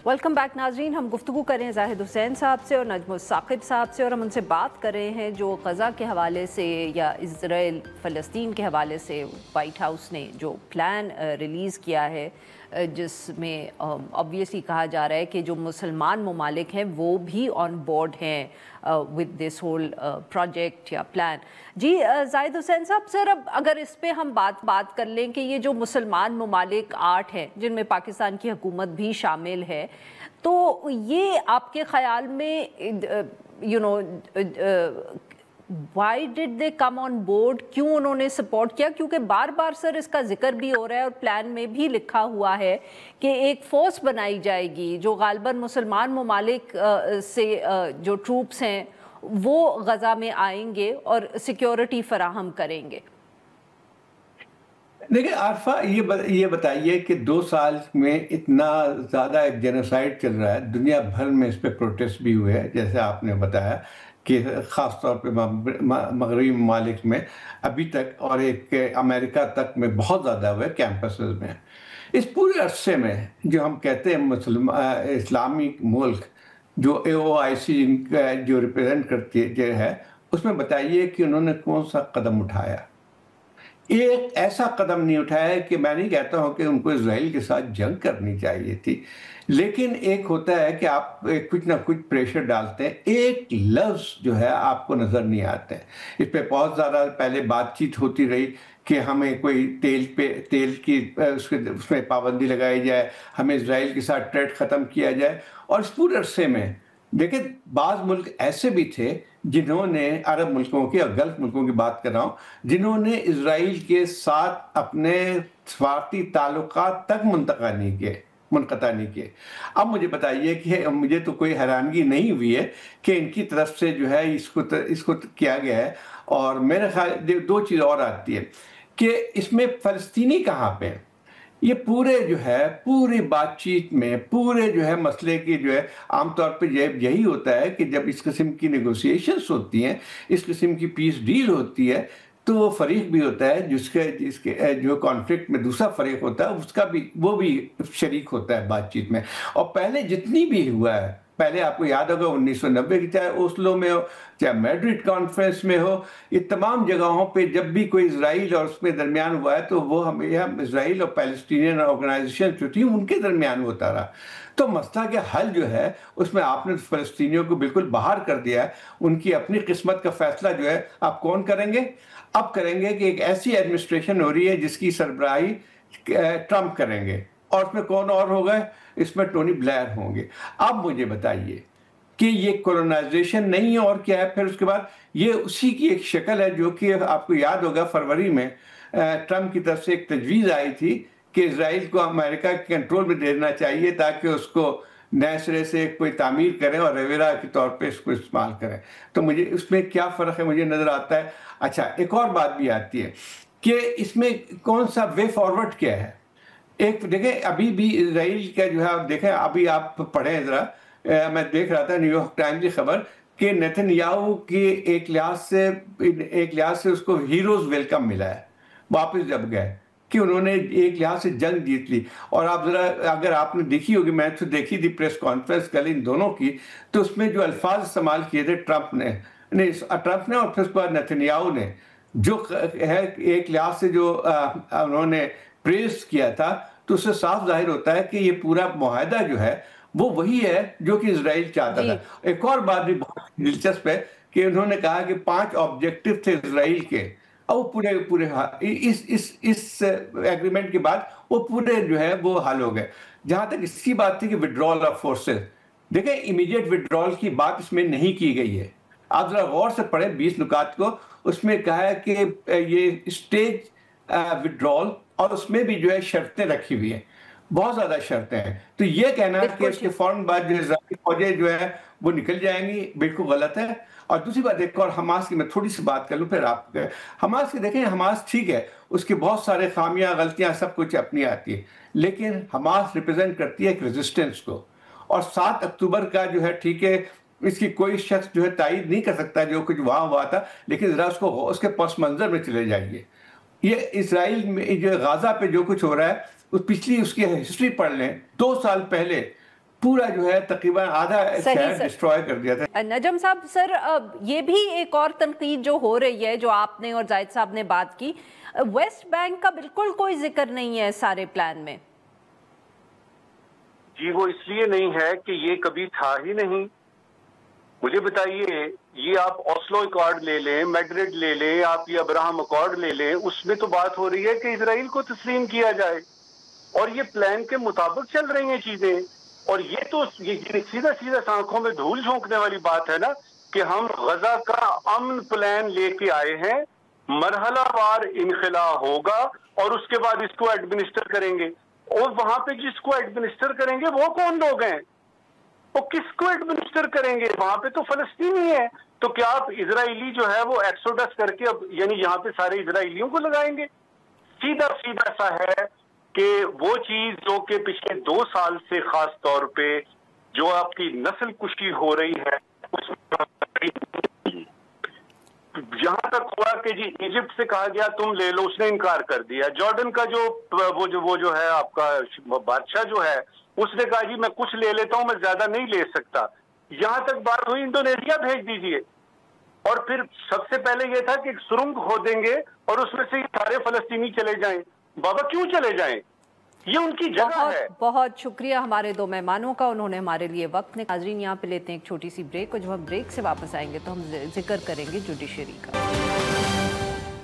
Welcome back नाजरीन। हम गुफ्तगू करें जाहिद हुसैन साहब से और नजमुल साकिब साहब से, और हम उनसे बात कर रहे हैं जो गज़ा के हवाले से या इज़राइल फ़लस्तीन के हवाले से वाइट हाउस ने जो प्लान रिलीज़ किया है, जिसमें ऑब्वियसली कहा जा रहा है कि जो मुसलमान ममालिक हैं वो भी ऑन बोर्ड हैं विद दिस होल प्रोजेक्ट या प्लान। जी जाहिद हुसैन साहब, सर अब अगर इस पे हम बात कर लें कि ये जो मुसलमान ममालिक 8 हैं जिनमें पाकिस्तान की हुकूमत भी शामिल है, तो ये आपके ख़याल में why did they come on board, क्यों उन्होंने सपोर्ट किया? क्योंकि बार बार सर इसका जिक्र भी हो रहा है और प्लान में भी लिखा हुआ है कि एक फ़ोर्स बनाई जाएगी जो गालिबन मुसलमान ममालिक से जो ट्रूप्स हैं वो गज़ा में आएंगे और सिक्योरिटी फराहम करेंगे। देखिए आरफा, ये बताइए कि 2 साल में इतना ज़्यादा एक जेनोसाइड चल रहा है, दुनिया भर में इस पे प्रोटेस्ट भी हुए हैं, जैसे आपने बताया कि ख़ास तौर पे मगरबी ममालिक में अभी तक और एक अमेरिका तक में बहुत ज़्यादा हुए कैंपसेस में। इस पूरे अरसे में जो हम कहते हैं इस्लामिक मुल्क जो AOIC जो रिप्रेजेंट करती है, उसमें बताइए कि उन्होंने कौन सा कदम उठाया। एक ऐसा कदम नहीं उठाया कि मैं नहीं कहता हूं कि उनको इजराइल के साथ जंग करनी चाहिए थी, लेकिन एक होता है कि आप कुछ ना कुछ प्रेशर डालते हैं, एक लफ्ज़ जो है आपको नज़र नहीं आते हैं। इस पे बहुत ज़्यादा पहले बातचीत होती रही कि हमें कोई तेल की उसमें पाबंदी लगाई जाए, हमें इजराइल के साथ ट्रेड ख़त्म किया जाए। और इस पूरे अरसे में देखिए बाज़ मुल्क ऐसे भी थे जिन्होंने, अरब मुल्कों की और गल्फ मुल्कों की बात कर रहा हूँ, जिन्होंने इजराइल के साथ अपने सफारती ताल्लुकात तक मुनक़ता नहीं किए। अब मुझे बताइए कि मुझे तो कोई हैरानगी नहीं हुई है कि इनकी तरफ से जो है इसको किया गया है। और मेरे ख्याल 2 चीज़ और आती है कि इसमें फ़लस्तीनी कहाँ पे हैं। ये पूरे जो है पूरी बातचीत में पूरे जो है मसले की जो है आमतौर पे यही होता है कि जब इस किस्म की नेगोशिएशंस होती हैं, इस किस्म की पीस डील होती है, तो वो फरीक भी होता है जिसके जो कॉन्फ्लिक्ट में दूसरा फरीक होता है उसका भी वो भी शरीक होता है बातचीत में। और पहले जितनी भी हुआ है, पहले आपको याद होगा 1990 की, चाहे ओस्लो में हो चाहे मैड्रिड कॉन्फ्रेंस में हो, ये तमाम जगहों पे जब भी कोई इजराइल और उसमें दरमियान हुआ है तो वो हम इजराइल और पैलेस्टीनियन ऑर्गेनाइजेशन जो थी उनके दरमियान होता रहा। तो मसला के हल जो है उसमें आपने फ़लस्तीनियों को बिल्कुल बाहर कर दिया है। उनकी अपनी किस्मत का फैसला जो है आप कौन करेंगे? अब करेंगे कि एक ऐसी एडमिनिस्ट्रेशन हो रही है जिसकी सरबराही ट्रंप करेंगे, और उसमें कौन और होगा? इसमें टोनी ब्लेयर होंगे। अब मुझे बताइए कि ये कोलोनाइजेशन नहीं है और क्या है? फिर उसके बाद ये उसी की एक शक्ल है जो कि आपको याद होगा फरवरी में ट्रंप की तरफ से एक तजवीज़ आई थी कि इजराइल को अमेरिका के कंट्रोल में देना चाहिए ताकि उसको नए सिरे से कोई तामीर करें और रवेरा के तौर पे इसको इस्तेमाल करें। तो मुझे उसमें क्या फ़र्क है मुझे नज़र आता है। अच्छा, एक और बात भी आती है कि इसमें कौन सा वे फॉरवर्ड क्या है। एक देखें, अभी भी इजराइल का जो है आप देखें, अभी आप पढ़ें ज़रा, मैं देख रहा था न्यूयॉर्क टाइम्स की खबर कि नेतन्याहू की एक लिहाज से उसको हीरोज़ वेलकम मिला है वापस जब गए, कि उन्होंने एक लिहाज से जंग जीत ली। और आप ज़रा, अगर आपने देखी होगी, मैं तो देखी थी प्रेस कॉन्फ्रेंस कल इन दोनों की, तो उसमें जो अल्फाज इस्तेमाल किए थे ट्रंप ने और फिर उसके बाद नेतन्याहू ने, जो है एक लिहाज से जो उन्होंने प्रेस किया था, तो उससे साफ जाहिर होता है कि ये पूरा मुआहदा जो है वो वही है जो कि इजराइल चाहता था। एक और बात भी बहुत दिलचस्प है कि उन्होंने कहा कि 5 ऑब्जेक्टिव थे इजराइल के, और वो पूरे इस एग्रीमेंट के बाद वो पूरे जो है वो हल हो गए। जहां तक इसकी बात थी कि विड्रॉल ऑफ फोर्सेस, देखें इमीडिएट विड्रॉल की बात इसमें नहीं की गई है। आप जरा गौर से पढ़ें 20 नुकात को, उसमें कहा है कि ये स्टेज विड्रॉल, और उसमें भी जो है शर्तें रखी हुई हैं, बहुत ज्यादा शर्तें हैं। तो ये कहना है कि इसके फौरन बाद जो इजरायली फौजें जो है वो निकल जाएंगी, बिल्कुल गलत है। और दूसरी बात एक और हमास की मैं थोड़ी सी बात कर लूँ, फिर आप हमास की देखें। हमास ठीक है, उसके बहुत सारे खामियां गलतियां सब कुछ अपनी आती है, लेकिन हमास रिप्रेजेंट करती है एक रेजिस्टेंस को। और 7 अक्टूबर का जो है, ठीक है, इसकी कोई शख्स जो है तायद नहीं कर सकता जो कुछ वहां हुआ था, लेकिन जरा उसको उसके पस मंजर में चले जाइए। ये इसराइल में जो गाजा पे जो कुछ हो रहा है, उस पिछली उसकी हिस्ट्री पढ़ लें। 2 साल पहले पूरा जो है तकरीबन आधा शहर डिस्ट्रॉय कर दिया था। नजम साहब, सर ये भी एक और तनकीद जो हो रही है, जो आपने और जाहिद साहब ने बात की, वेस्ट बैंक का बिल्कुल कोई जिक्र नहीं है सारे प्लान में। जी वो इसलिए नहीं है कि ये कभी था ही नहीं। मुझे बताइए, ये आप ओस्लो अकॉर्ड ले लें, मैड्रिड ले लें, आप ये अब्राहम अकॉर्ड ले लें, उसमें तो बात हो रही है कि इजराइल को तस्लीम किया जाए और ये प्लान के मुताबिक चल रही हैं चीजें। और ये तो ये सीधा सीधा आंखों में धूल झोंकने वाली बात है ना कि हम गजा का अमन प्लान लेके आए हैं, मरहलावार इनखला होगा और उसके बाद इसको एडमिनिस्टर करेंगे। और वहां पे जिसको एडमिनिस्टर करेंगे वो कौन लोग हैं, वो किसको एडमिनिस्टर करेंगे? वहां पे तो फलस्तीनी है। तो क्या आप इजरायली जो है वो एक्सोडस करके अब यानी यहाँ पे सारे इजरायलियों को लगाएंगे? सीधा सीधा सा है कि वो चीज जो कि पिछले 2 साल से खास तौर पे जो आपकी नस्ल कुशी हो रही है, जहां तक हुआ कि जी इजिप्ट से कहा गया तुम ले लो, उसने इनकार कर दिया। जॉर्डन का वो जो है आपका बादशाह जो है, उसने कहा जी मैं कुछ ले लेता हूं, मैं ज्यादा नहीं ले सकता। यहां तक बात हुई इंडोनेशिया भेज दीजिए। और फिर सबसे पहले यह था कि एक सुरंग खोदेंगे और उसमें से सारे फलस्तीनी चले जाएं। बाबा क्यों चले जाएं? ये उनकी जगह है। बहुत शुक्रिया हमारे 2 मेहमानों का, उन्होंने हमारे लिए वक्त ने। नाज़रीन, यहाँ पे लेते हैं एक छोटी सी ब्रेक, और जब हम ब्रेक से वापस आएंगे तो हम जिक्र करेंगे जुडिशरी का।